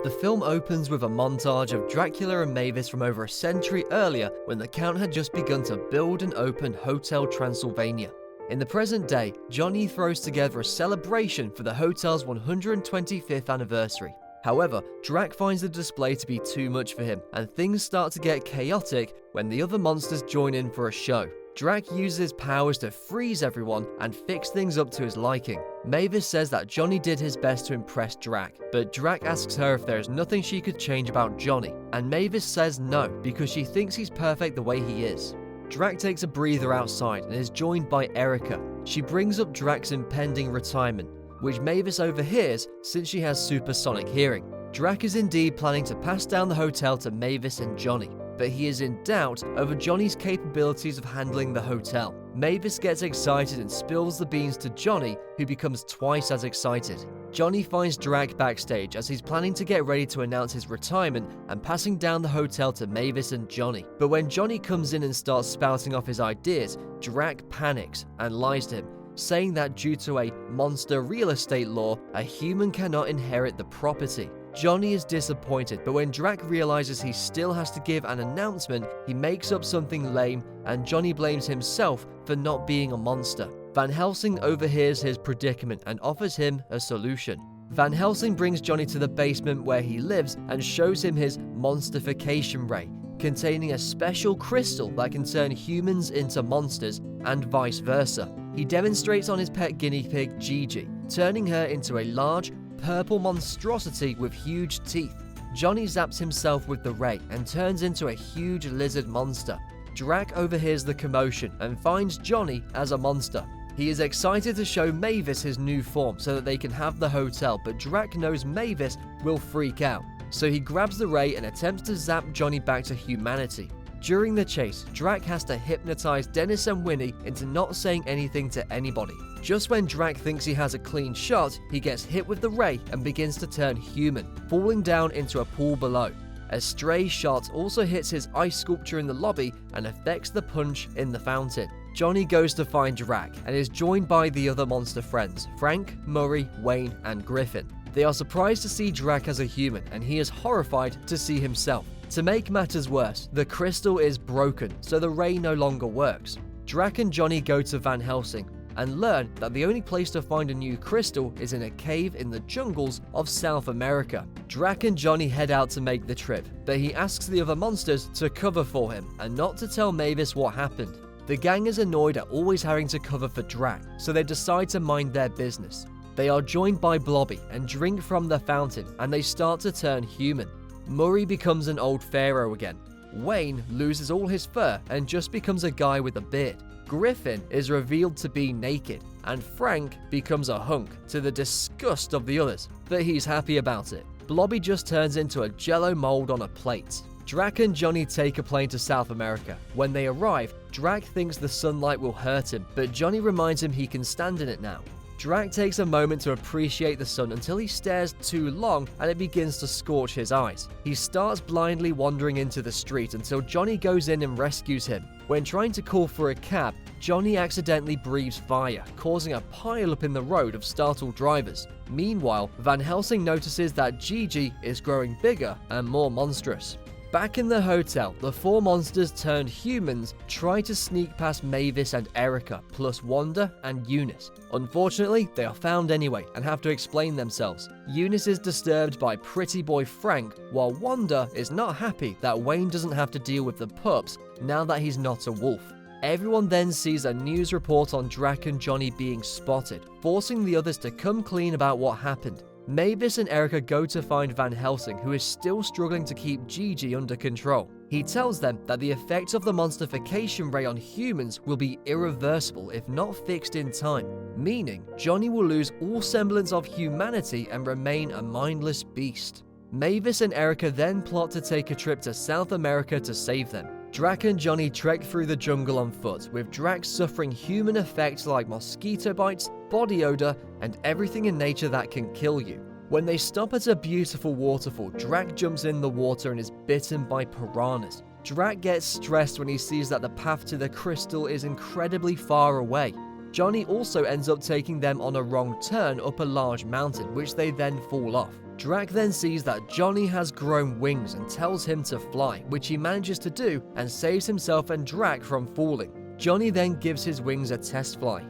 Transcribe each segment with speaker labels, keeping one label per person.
Speaker 1: The film opens with a montage of Dracula and Mavis from over a century earlier when the Count had just begun to build and open Hotel Transylvania. In the present day, Johnny throws together a celebration for the hotel's 125th anniversary. However, Drac finds the display to be too much for him, and things start to get chaotic when the other monsters join in for a show. Drac uses his powers to freeze everyone and fix things up to his liking. Mavis says that Johnny did his best to impress Drac, but Drac asks her if there is nothing she could change about Johnny, and Mavis says no because she thinks he's perfect the way he is. Drac takes a breather outside and is joined by Erica. She brings up Drac's impending retirement, which Mavis overhears since she has supersonic hearing. Drac is indeed planning to pass down the hotel to Mavis and Johnny, but he is in doubt over Johnny's capabilities of handling the hotel. Mavis gets excited and spills the beans to Johnny, who becomes twice as excited. Johnny finds Drac backstage as he's planning to get ready to announce his retirement and passing down the hotel to Mavis and Johnny. But when Johnny comes in and starts spouting off his ideas, Drac panics and lies to him, saying that due to a monster real estate law, a human cannot inherit the property. Johnny is disappointed, but when Drac realizes he still has to give an announcement, he makes up something lame and Johnny blames himself for not being a monster. Van Helsing overhears his predicament and offers him a solution. Van Helsing brings Johnny to the basement where he lives and shows him his monstification ray, containing a special crystal that can turn humans into monsters and vice versa. He demonstrates on his pet guinea pig Gigi, turning her into a large, purple monstrosity with huge teeth. Johnny zaps himself with the ray and turns into a huge lizard monster. Drac overhears the commotion and finds Johnny as a monster. He is excited to show Mavis his new form so that they can have the hotel, but Drac knows Mavis will freak out. So he grabs the ray and attempts to zap Johnny back to humanity. During the chase, Drac has to hypnotize Dennis and Winnie into not saying anything to anybody. Just when Drac thinks he has a clean shot, he gets hit with the ray and begins to turn human, falling down into a pool below. A stray shot also hits his ice sculpture in the lobby and affects the punch in the fountain. Johnny goes to find Drac and is joined by the other monster friends, Frank, Murray, Wayne, and Griffin. They are surprised to see Drac as a human, and he is horrified to see himself. To make matters worse, the crystal is broken, so the ray no longer works. Drac and Johnny go to Van Helsing and learn that the only place to find a new crystal is in a cave in the jungles of South America. Drac and Johnny head out to make the trip, but he asks the other monsters to cover for him and not to tell Mavis what happened. The gang is annoyed at always having to cover for Drac, so they decide to mind their business. They are joined by Blobby and drink from the fountain, and they start to turn human. Murray becomes an old pharaoh again. Wayne loses all his fur and just becomes a guy with a beard. Griffin is revealed to be naked, and Frank becomes a hunk to the disgust of the others, but he's happy about it. Blobby just turns into a jello mold on a plate. Drac and Johnny take a plane to South America. When they arrive, Drac thinks the sunlight will hurt him, but Johnny reminds him he can stand in it now. Drac takes a moment to appreciate the sun until he stares too long and it begins to scorch his eyes. He starts blindly wandering into the street until Johnny goes in and rescues him. When trying to call for a cab, Johnny accidentally breathes fire, causing a pile-up in the road of startled drivers. Meanwhile, Van Helsing notices that Gigi is growing bigger and more monstrous. Back in the hotel, the four monsters turned humans try to sneak past Mavis and Erica, plus Wanda and Eunice. Unfortunately, they are found anyway and have to explain themselves. Eunice is disturbed by pretty boy Frank, while Wanda is not happy that Wayne doesn't have to deal with the pups now that he's not a wolf. Everyone then sees a news report on Drac and Johnny being spotted, forcing the others to come clean about what happened. Mavis and Erica go to find Van Helsing, who is still struggling to keep Gigi under control. He tells them that the effects of the monstification ray on humans will be irreversible if not fixed in time, meaning Johnny will lose all semblance of humanity and remain a mindless beast. Mavis and Erica then plot to take a trip to South America to save them. Drac and Johnny trek through the jungle on foot, with Drac suffering human effects like mosquito bites, body odor, and everything in nature that can kill you. When they stop at a beautiful waterfall, Drac jumps in the water and is bitten by piranhas. Drac gets stressed when he sees that the path to the crystal is incredibly far away. Johnny also ends up taking them on a wrong turn up a large mountain, which they then fall off. Drac then sees that Johnny has grown wings and tells him to fly, which he manages to do and saves himself and Drac from falling. Johnny then gives his wings a test fly.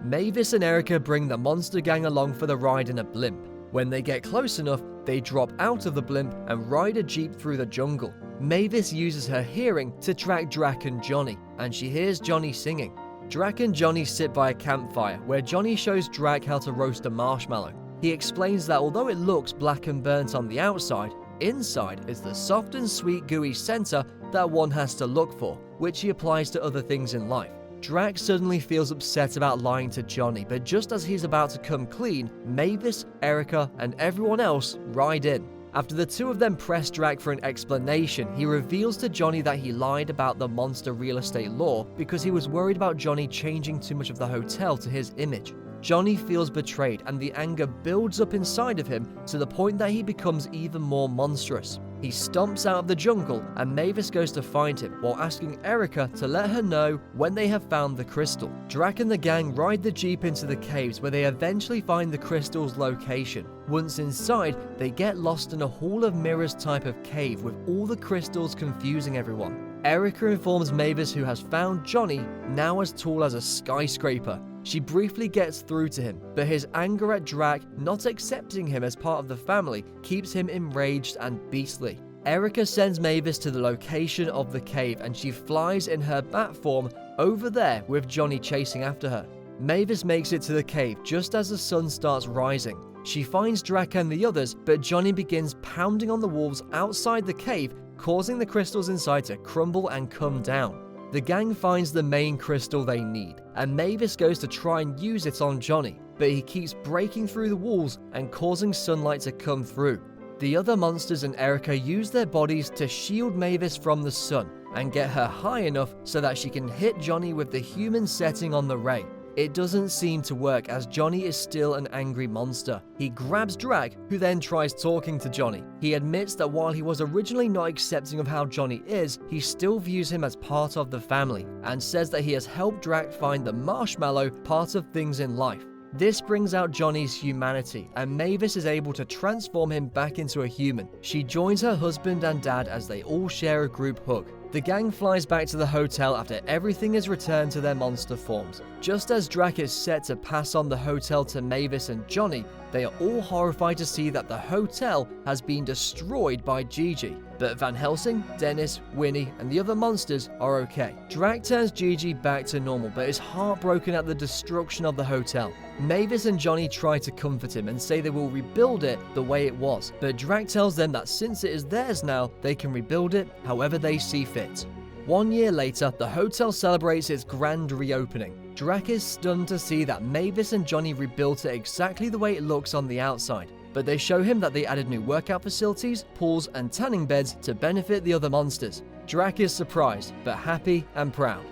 Speaker 1: Mavis and Erica bring the monster gang along for the ride in a blimp. When they get close enough, they drop out of the blimp and ride a jeep through the jungle. Mavis uses her hearing to track Drac and Johnny, and she hears Johnny singing. Drac and Johnny sit by a campfire where Johnny shows Drac how to roast a marshmallow. He explains that although it looks black and burnt on the outside, inside is the soft and sweet gooey center that one has to look for, which he applies to other things in life. Drac suddenly feels upset about lying to Johnny, but just as he's about to come clean, Mavis, Erica, and everyone else ride in. After the two of them press Drac for an explanation, he reveals to Johnny that he lied about the monster real estate law because he was worried about Johnny changing too much of the hotel to his image. Johnny feels betrayed and the anger builds up inside of him to the point that he becomes even more monstrous. He stomps out of the jungle and Mavis goes to find him while asking Erica to let her know when they have found the crystal. Drac and the gang ride the jeep into the caves where they eventually find the crystal's location. Once inside, they get lost in a hall of mirrors type of cave with all the crystals confusing everyone. Erica informs Mavis who has found Johnny, now as tall as a skyscraper. She briefly gets through to him, but his anger at Drac not accepting him as part of the family keeps him enraged and beastly. Erica sends Mavis to the location of the cave and she flies in her bat form over there with Johnny chasing after her. Mavis makes it to the cave just as the sun starts rising. She finds Drac and the others, but Johnny begins pounding on the walls outside the cave, causing the crystals inside to crumble and come down. The gang finds the main crystal they need, and Mavis goes to try and use it on Johnny, but he keeps breaking through the walls and causing sunlight to come through. The other monsters and Erica use their bodies to shield Mavis from the sun and get her high enough so that she can hit Johnny with the human setting on the ray. It doesn't seem to work as Johnny is still an angry monster. He grabs Drac, who then tries talking to Johnny. He admits that while he was originally not accepting of how Johnny is, he still views him as part of the family, and says that he has helped Drac find the marshmallow part of things in life. This brings out Johnny's humanity, and Mavis is able to transform him back into a human. She joins her husband and dad as they all share a group hug. The gang flies back to the hotel after everything is returned to their monster forms. Just as Drac is set to pass on the hotel to Mavis and Johnny, they are all horrified to see that the hotel has been destroyed by Gigi. But Van Helsing, Dennis, Winnie, and the other monsters are okay. Drac turns Gigi back to normal, but is heartbroken at the destruction of the hotel. Mavis and Johnny try to comfort him and say they will rebuild it the way it was, but Drac tells them that since it is theirs now, they can rebuild it however they see fit. 1 year later, the hotel celebrates its grand reopening. Drac is stunned to see that Mavis and Johnny rebuilt it exactly the way it looks on the outside, but they show him that they added new workout facilities, pools, and tanning beds to benefit the other monsters. Drac is surprised, but happy and proud.